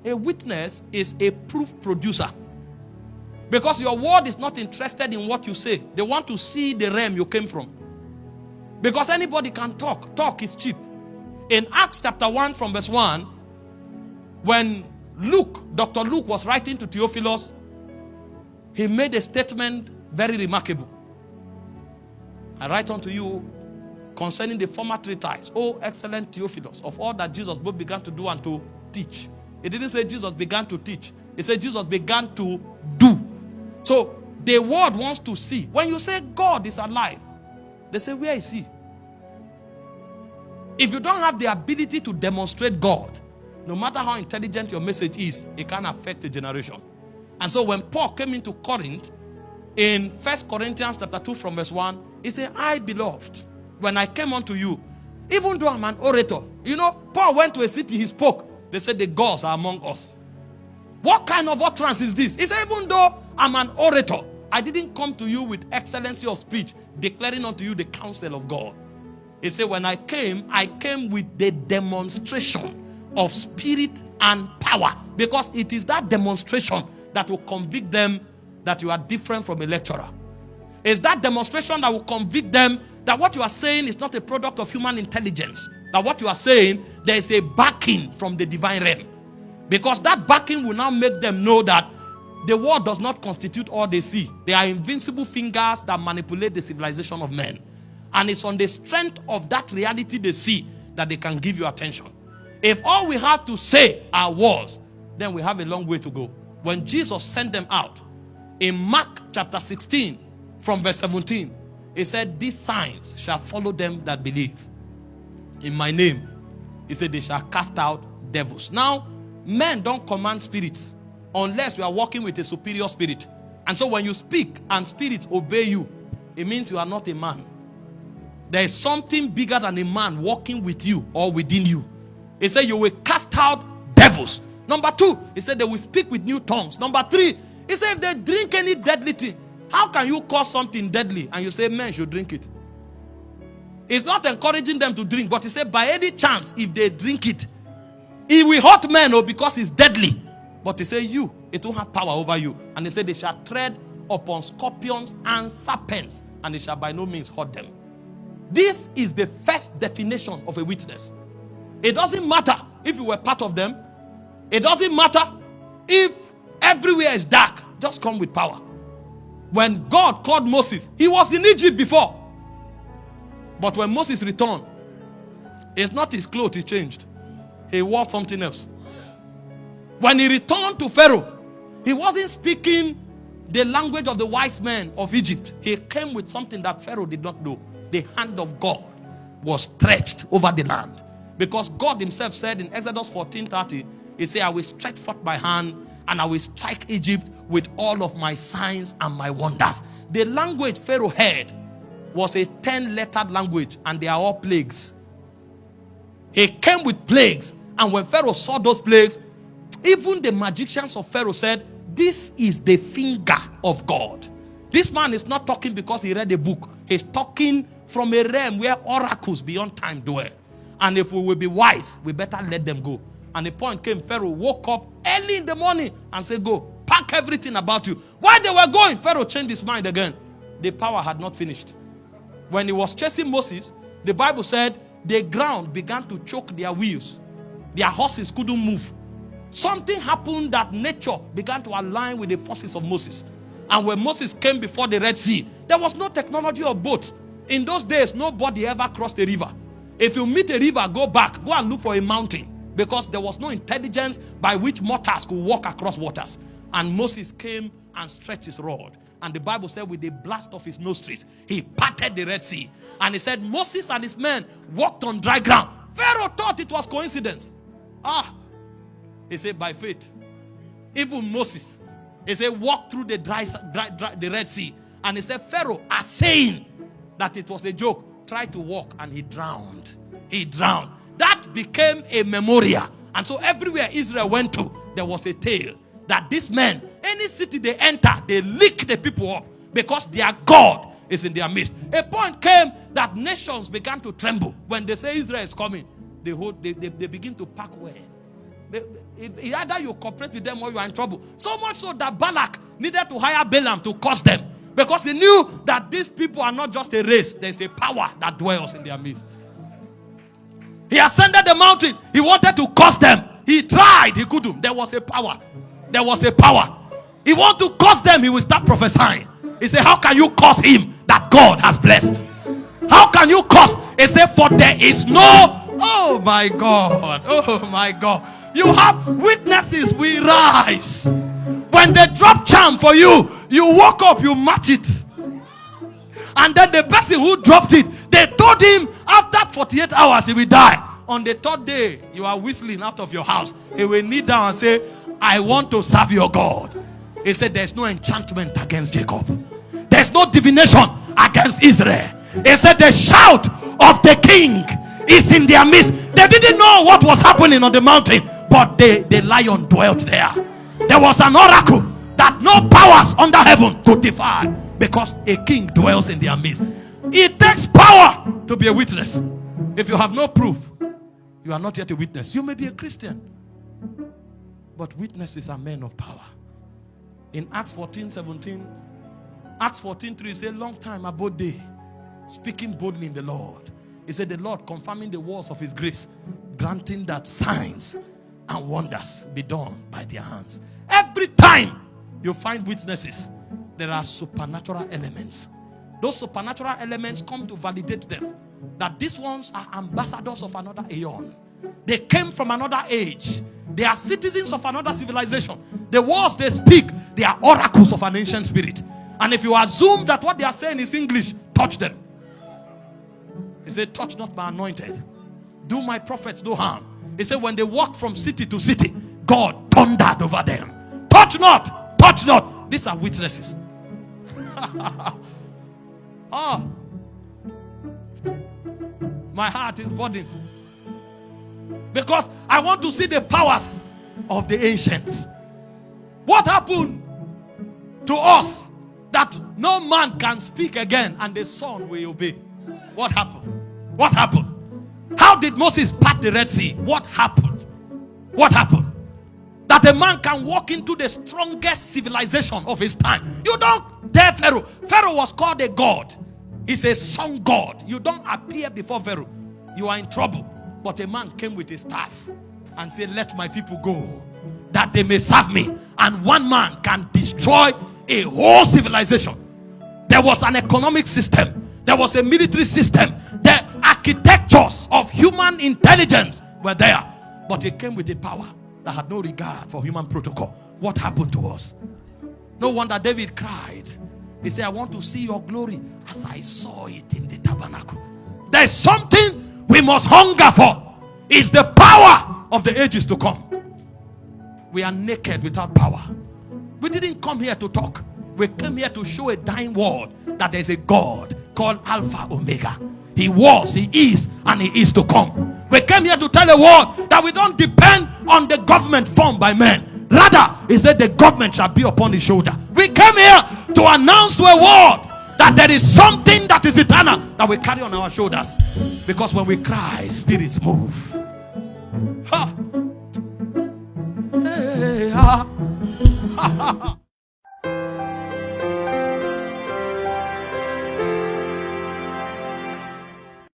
A witness is a proof producer. Because your word is not interested in what you say. They want to see the realm you came from. Because anybody can talk. Talk is cheap. In Acts chapter 1 from verse 1, when Dr. Luke was writing to Theophilus, he made a statement very remarkable. I write unto you concerning the former treatise, O excellent Theophilus, of all that Jesus both began to do and to teach. It didn't say Jesus began to teach. It said Jesus began to do. So the world wants to see. When you say God is alive, they say, where is he? If you don't have the ability to demonstrate God, no matter how intelligent your message is, it can affect a generation. And so when Paul came into Corinth, in 1 Corinthians chapter 2 from verse 1, he said, I, beloved, when I came unto you, even though I'm an orator, Paul went to a city, he spoke. They said, the gods are among us. What kind of utterance is this? He said, even though I'm an orator, I didn't come to you with excellency of speech, declaring unto you the counsel of God. He said, when I came with the demonstration of spirit and power. Because it is that demonstration that will convict them that you are different from a lecturer. It's that demonstration that will convict them that what you are saying is not a product of human intelligence. That what you are saying, there is a backing from the divine realm. Because that backing will now make them know that the world does not constitute all they see. They are invincible fingers that manipulate the civilization of men. And it's on the strength of that reality they see that they can give you attention. If all we have to say are words, then we have a long way to go. When Jesus sent them out, in Mark chapter 16, from verse 17, he said, these signs shall follow them that believe. In my name, he said, they shall cast out devils. Now, men don't command spirits unless you are working with a superior spirit. And so when you speak and spirits obey you, it means you are not a man. There is something bigger than a man working with you or within you. He said you will cast out devils. Number 2, he said they will speak with new tongues. Number 3, he said if they drink any deadly thing, how can you cause something deadly and you say men should drink it? It's not encouraging them to drink, but he said by any chance if they drink it, it will hurt men because it's deadly. But he said it will have power over you. And he said they shall tread upon scorpions and serpents and it shall by no means hurt them. This is the first definition of a witness. It doesn't matter if you were part of them. It doesn't matter if everywhere is dark. Just come with power. When God called Moses, he was in Egypt before. But when Moses returned, it's not his clothes he changed. He wore something else. When he returned to Pharaoh, he wasn't speaking the language of the wise men of Egypt. He came with something that Pharaoh did not know. The hand of God was stretched over the land. Because God himself said in Exodus 14:30, he said, I will stretch forth my hand and I will strike Egypt with all of my signs and my wonders. The language Pharaoh heard was a 10-lettered language and they are all plagues. He came with plagues, and when Pharaoh saw those plagues, even the magicians of Pharaoh said, this is the finger of God. This man is not talking because he read a book. He's talking from a realm where oracles beyond time dwell. And if we will be wise, we better let them go. And the point came, Pharaoh woke up early in the morning and said, go, pack everything about you. While they were going, Pharaoh changed his mind again. The power had not finished. When he was chasing Moses, the Bible said the ground began to choke their wheels. Their horses couldn't move. Something happened that nature began to align with the forces of Moses. And when Moses came before the Red Sea, there was no technology of boats. In those days, nobody ever crossed a river. If you meet a river, go back, go and look for a mountain. Because there was no intelligence by which mortals could walk across waters. And Moses came and stretched his rod. And the Bible said with the blast of his nostrils, he parted the Red Sea. And he said Moses and his men walked on dry ground. Pharaoh thought it was coincidence. He said by faith. Even Moses, he said walk through the the Red Sea. And he said Pharaoh are saying that it was a joke. Tried to walk and he drowned. He drowned. That became a memorial. And so everywhere Israel went to, there was a tale that these men, any city they enter, they lick the people up because their God is in their midst. A point came that nations began to tremble when they say Israel is coming. They begin to pack well. Either you cooperate with them or you are in trouble. So much so that Balak needed to hire Balaam to curse them. Because he knew that these people are not just a race. There's a power that dwells in their midst. He ascended the mountain. He wanted to curse them. He tried. He couldn't. There was a power. There was a power. He wanted to curse them. He will start prophesying. He said, how can you curse him that God has blessed? How can you curse? He said, for there is no... Oh my God. Oh my God. You have witnesses. We rise. When they drop charm for you, you woke up, you match it. And then the person who dropped it, they told him after 48 hours he will die. On the third day, you are whistling out of your house. He will kneel down and say, I want to serve your God. He said, there's no enchantment against Jacob. There's no divination against Israel. He said, the shout of the king is in their midst. They didn't know what was happening on the mountain, but the lion dwelt there. There was an oracle that no powers under heaven could defy, because a king dwells in their midst. It takes power to be a witness. If you have no proof, you are not yet a witness. You may be a Christian, but witnesses are men of power. In Acts 14:17, Acts 14:3 says, long time abode they, speaking boldly in the Lord. He said, the Lord confirming the words of his grace, granting that signs and wonders be done by their hands. Every time you find witnesses, there are supernatural elements. Those supernatural elements come to validate them, that these ones are ambassadors of another aeon. They came from another age. They are citizens of another civilization. The words they speak, they are oracles of an ancient spirit. And if you assume that what they are saying is English, touch them. He said, touch not my anointed. Do my prophets no harm. He said, when they walked from city to city, God thundered over them. Touch not, touch not. These are witnesses. Oh, my heart is burdened, because I want to see the powers of the ancients. What happened to us that no man can speak again and the son will obey? What happened? What happened? How did Moses part the Red Sea? What happened? What happened? That a man can walk into the strongest civilization of his time. You don't dare Pharaoh. Pharaoh was called a god. He's a sun god. You don't appear before Pharaoh. You are in trouble. But a man came with a staff and said, let my people go, that they may serve me. And one man can destroy a whole civilization. There was an economic system. There was a military system. The architectures of human intelligence were there. But it came with a power that had no regard for human protocol. What happened to us? No wonder David cried. He said, I want to see your glory as I saw it in the tabernacle. There's something we must hunger for. It's the power of the ages to come. We are naked without power. We didn't come here to talk. We came here to show a dying world that there's a God called Alpha Omega. He was, he is, and he is to come. We came here to tell the world that we don't depend on the government formed by men. Rather, he said the government shall be upon his shoulder. We came here to announce to a world that there is something that is eternal that we carry on our shoulders. Because when we cry, spirits move. Ha! Hey, ha. Ha, ha, ha.